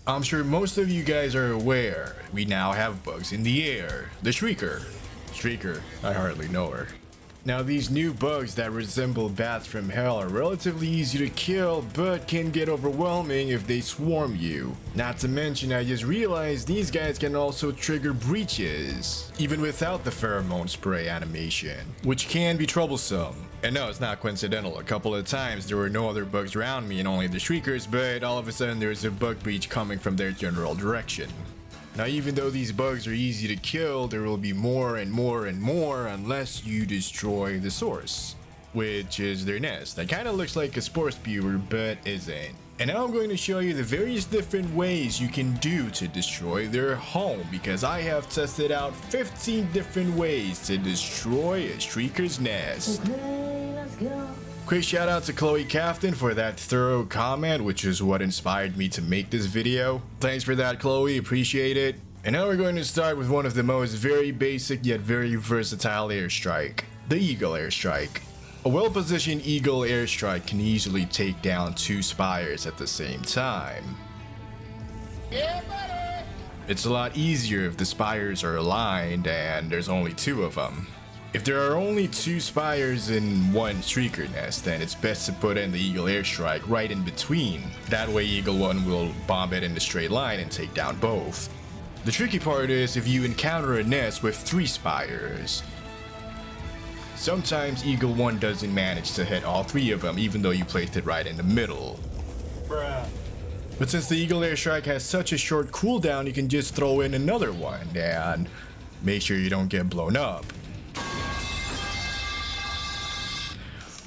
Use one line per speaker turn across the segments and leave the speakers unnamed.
I'm sure most of you guys are aware, we now have bugs in the air. The Shrieker, I hardly know her. Now these new bugs that resemble bats from hell are relatively easy to kill, but can get overwhelming if they swarm you. Not to mention, I just realized these guys can also trigger breaches, even without the pheromone spray animation, which can be troublesome. And no, it's not coincidental. A couple of times there were no other bugs around me and only the Shriekers, but all of a sudden there's a bug breach coming from their general direction. Now, even though these bugs are easy to kill, there will be more and more and more unless you destroy the source, which is their nest. That kind of looks like a spore spewer, but isn't. And now I'm going to show you the various different ways you can do to destroy their home, because I have tested out 15 different ways to destroy a Shrieker's nest.
Okay, let's go.
Quick shout out to Chloe Cafton for that thorough comment, which is what inspired me to make this video. Thanks for that, Chloe, appreciate it. And now we're going to start with one of the most very basic yet very versatile airstrike, the Eagle Airstrike. A well-positioned Eagle Airstrike can easily take down 2 spires at the same time.
Yeah, buddy.
It's a lot easier if the spires are aligned and there's only 2 of them. If there are only 2 spires in one Shrieker nest, then it's best to put in the Eagle Airstrike right in between. That way Eagle 1 will bomb it in a straight line and take down both. The tricky part is if you encounter a nest with 3 spires. Sometimes Eagle 1 doesn't manage to hit all 3 of them even though you placed it right in the middle.
Bruh.
But since the Eagle Airstrike has such a short cooldown, you can just throw in another one and make sure you don't get blown up.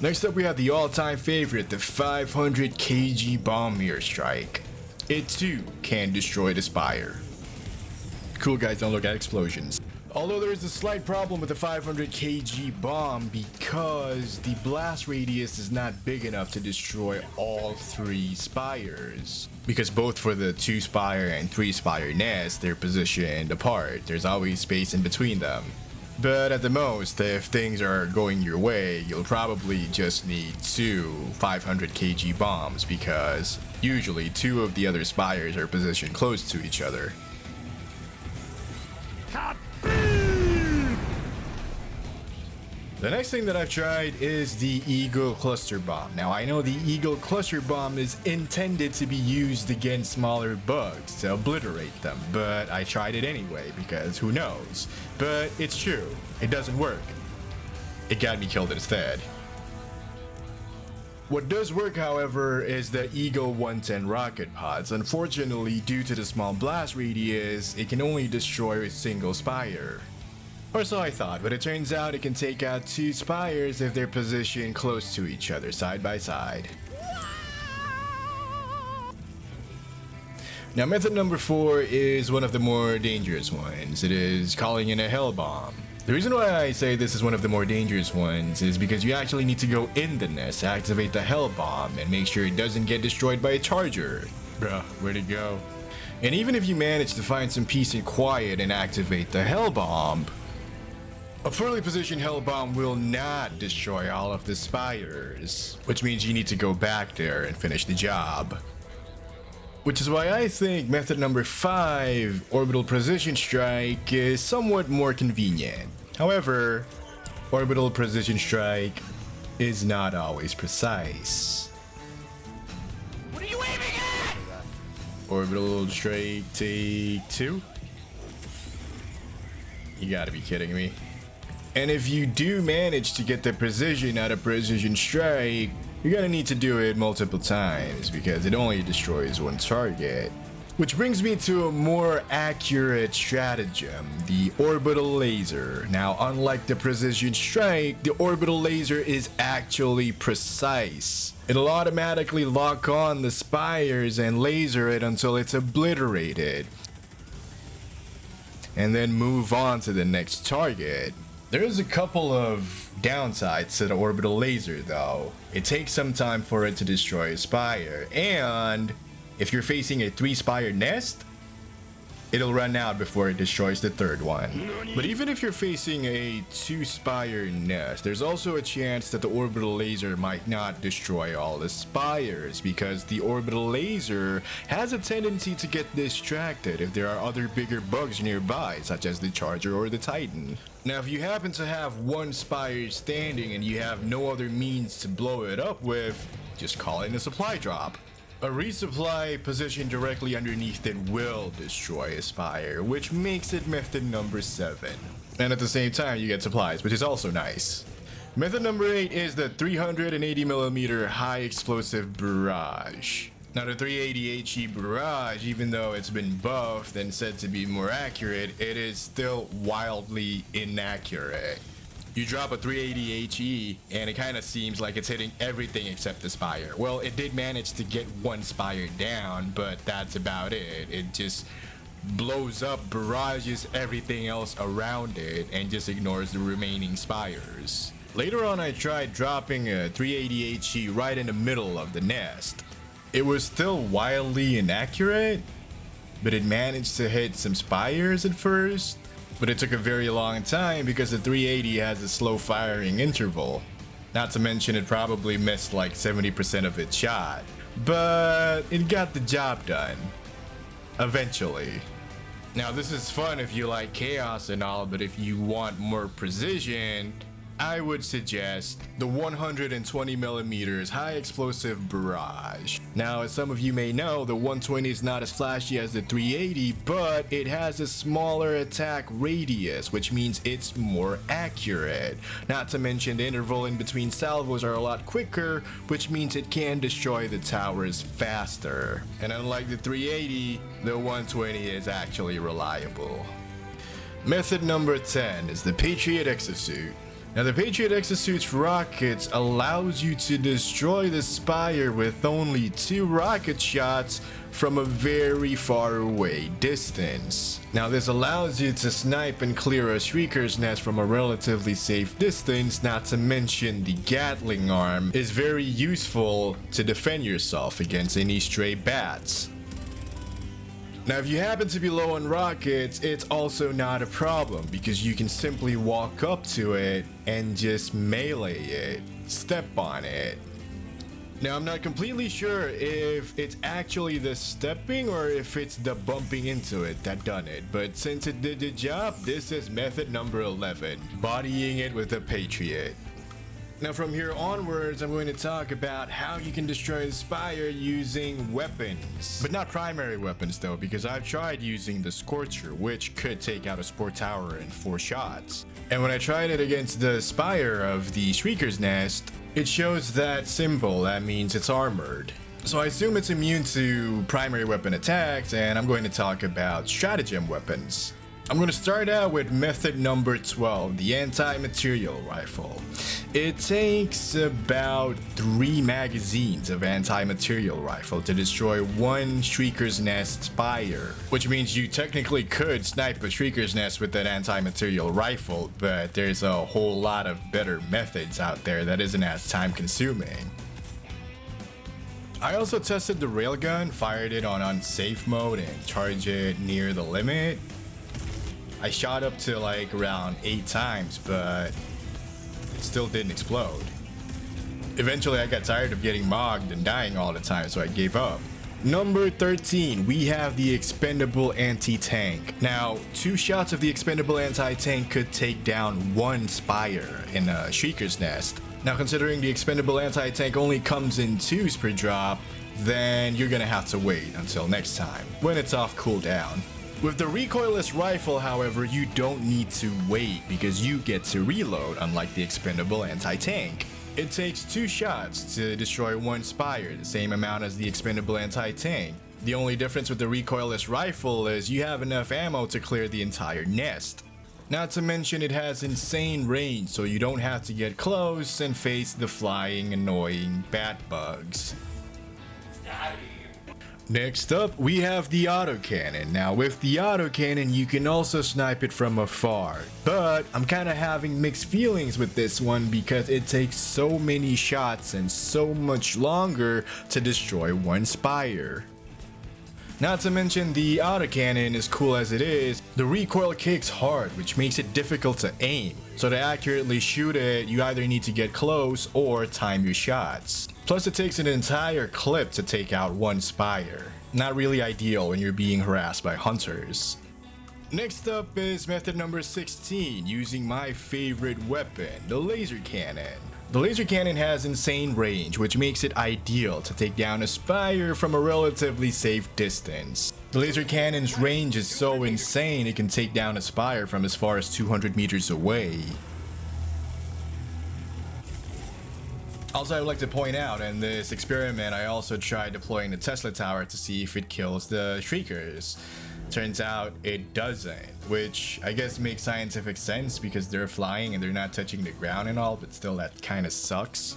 Next up we have the all-time favorite, the 500 kg bomb airstrike. It too can destroy the spire. Cool guys don't look at explosions. Although there is a slight problem with the 500 kg bomb because the blast radius is not big enough to destroy all 3 spires. Because both for the 2 spire and 3 spire nest, they're positioned apart. There's always space in between them. But at the most, if things are going your way, you'll probably just need 2 500 kg bombs because usually 2 of the other spires are positioned close to each other. The next thing that I've tried is the Eagle Cluster Bomb. Now I know the Eagle Cluster Bomb is intended to be used against smaller bugs to obliterate them, but I tried it anyway because who knows? But it's true, it doesn't work. It got me killed instead. What does work, however, is the Eagle 110 rocket pods. Unfortunately, due to the small blast radius, it can only destroy a single spire. Or so I thought, but it turns out it can take out 2 spires if they're positioned close to each other, side by side. Now method number 4 is one of the more dangerous ones. It is calling in a hell bomb. The reason why I say this is one of the more dangerous ones is because you actually need to go in the nest, activate the hell bomb, and make sure it doesn't get destroyed by a charger. Bruh, where'd it go? And even if you manage to find some peace and quiet and activate the hell bomb, a poorly positioned hell bomb will not destroy all of the spires, which means you need to go back there and finish the job. Which is why I think method number 5, Orbital Precision Strike, is somewhat more convenient. However, Orbital Precision Strike is not always precise.
What are you aiming at?
Orbital Strike take 2? You gotta be kidding me. And if you do manage to get the precision out of Precision Strike, you're gonna need to do it multiple times because it only destroys 1 target. Which brings me to a more accurate stratagem, the Orbital Laser. Now, unlike the Precision Strike, the Orbital Laser is actually precise. It'll automatically lock on the spires and laser it until it's obliterated, and then move on to the next target. There's a couple of downsides to the Orbital Laser though. It takes some time for it to destroy a spire, and if you're facing a 3 spire nest, It'll run out before it destroys the third one. But even if you're facing a 2-spire nest, there's also a chance that the orbital laser might not destroy all the spires, because the orbital laser has a tendency to get distracted if there are other bigger bugs nearby, such as the Charger or the Titan. Now, if you happen to have one spire standing and you have no other means to blow it up with, just call in a supply drop. A resupply positioned directly underneath it will destroy a spire, which makes it method number 7. And at the same time, you get supplies, which is also nice. Method number 8 is the 380mm high explosive barrage. Now, the 380 HE barrage, even though it's been buffed and said to be more accurate, it is still wildly inaccurate. You drop a 380 HE and it kind of seems like it's hitting everything except the spire. Well, it did manage to get one spire down, but that's about it. It just blows up, barrages everything else around it, and just ignores the remaining spires. Later on, I tried dropping a 380 HE right in the middle of the nest. It was still wildly inaccurate, but it managed to hit some spires at first. But it took a very long time because the 380 has a slow firing interval. Not to mention it probably missed like 70% of its shot. But it got the job done. Eventually. Now, this is fun if you like chaos and all, but if you want more precision, I would suggest the 120mm high explosive barrage. Now, as some of you may know, the 120 is not as flashy as the 380, but it has a smaller attack radius, which means it's more accurate. Not to mention the interval in between salvos are a lot quicker, which means it can destroy the towers faster. And unlike the 380, the 120 is actually reliable. Method number 10 is the Patriot EXOSUIT. Now, the Patriot EXOSUIT's rockets allows you to destroy the spire with only 2 rocket shots from a very far away distance. Now, this allows you to snipe and clear a Shrieker's nest from a relatively safe distance, not to mention the Gatling arm is very useful to defend yourself against any stray bats. Now, if you happen to be low on rockets, it's also not a problem because you can simply walk up to it and just melee it, step on it. Now, I'm not completely sure if it's actually the stepping or if it's the bumping into it that done it, but since it did the job, this is method number 11, bodying it with a Patriot. Now, from here onwards, I'm going to talk about how you can destroy the spire using weapons. But not primary weapons though, because I've tried using the Scorcher, which could take out a spore tower in 4 shots. And when I tried it against the spire of the Shrieker's nest, it shows that symbol, that means it's armored. So I assume it's immune to primary weapon attacks, and I'm going to talk about stratagem weapons. I'm going to start out with method number 12, the anti-material rifle. It takes about 3 magazines of anti-material rifle to destroy 1 Shrieker's nest spire, which means you technically could snipe a Shrieker's nest with that anti-material rifle, but there's a whole lot of better methods out there that isn't as time consuming. I also tested the railgun, fired it on unsafe mode and charged it near the limit. I shot up to like around 8 times, but it still didn't explode. Eventually, I got tired of getting mogged and dying all the time, so I gave up. Number 13, we have the expendable anti-tank. Now, 2 shots of the expendable anti-tank could take down 1 spire in a Shrieker's nest. Now, considering the expendable anti-tank only comes in 2s per drop, then you're gonna have to wait until next time, when it's off cooldown. With the recoilless rifle, however, you don't need to wait because you get to reload, unlike the expendable anti-tank. It takes 2 shots to destroy 1 spire, the same amount as the expendable anti-tank. The only difference with the recoilless rifle is you have enough ammo to clear the entire nest. Not to mention it has insane range, so you don't have to get close and face the flying, annoying bat bugs. Next up, we have the autocannon. Now, with the autocannon, you can also snipe it from afar. But I'm kind of having mixed feelings with this one because it takes so many shots and so much longer to destroy 1 spire. Not to mention the autocannon, as cool as it is, the recoil kicks hard, which makes it difficult to aim. So to accurately shoot it, you either need to get close or time your shots. Plus it takes an entire clip to take out one spire. Not really ideal when you're being harassed by hunters. Next up is method number 16, using my favorite weapon, the laser cannon. The laser cannon has insane range, which makes it ideal to take down a spire from a relatively safe distance. The laser cannon's range is so insane it can take down a spire from as far as 200 meters away. Also, I would like to point out, in this experiment I also tried deploying the Tesla tower to see if it kills the Shriekers. Turns out it doesn't, which I guess makes scientific sense because they're flying and they're not touching the ground and all, but still that kind of sucks.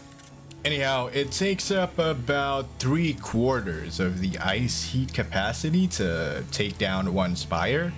Anyhow, it takes up about 3/4 of the ice heat capacity to take down one spire,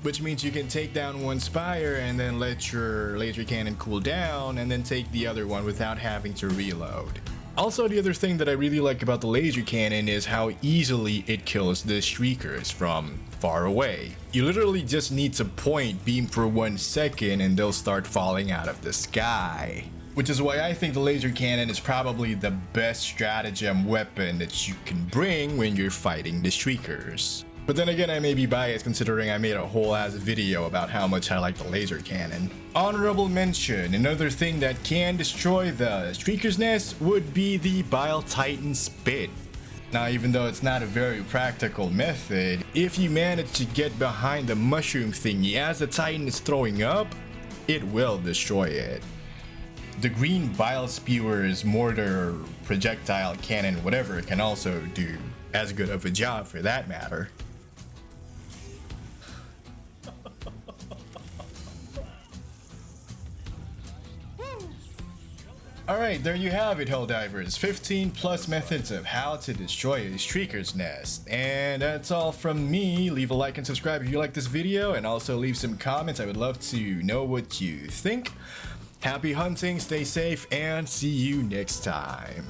which means you can take down one spire and then let your laser cannon cool down and then take the other one without having to reload. Also, the other thing that I really like about the laser cannon is how easily it kills the Shriekers from far away. You literally just need to point beam for 1 second and they'll start falling out of the sky. Which is why I think the laser cannon is probably the best stratagem weapon that you can bring when you're fighting the Shriekers. But then again, I may be biased considering I made a whole ass video about how much I like the laser cannon. Honorable mention, another thing that can destroy the Shriekers' nest would be the Bile Titan Spit. Now, even though it's not a very practical method, if you manage to get behind the mushroom thingy as the Titan is throwing up, it will destroy it. The green Bile Spewer's mortar, projectile cannon, whatever, can also do as good of a job for that matter. Alright, there you have it, Helldivers. 15 plus methods of how to destroy a Shriekers nest. And that's all from me. Leave a like and subscribe if you like this video, and also leave some comments. I would love to know what you think. Happy hunting, stay safe, and see you next time.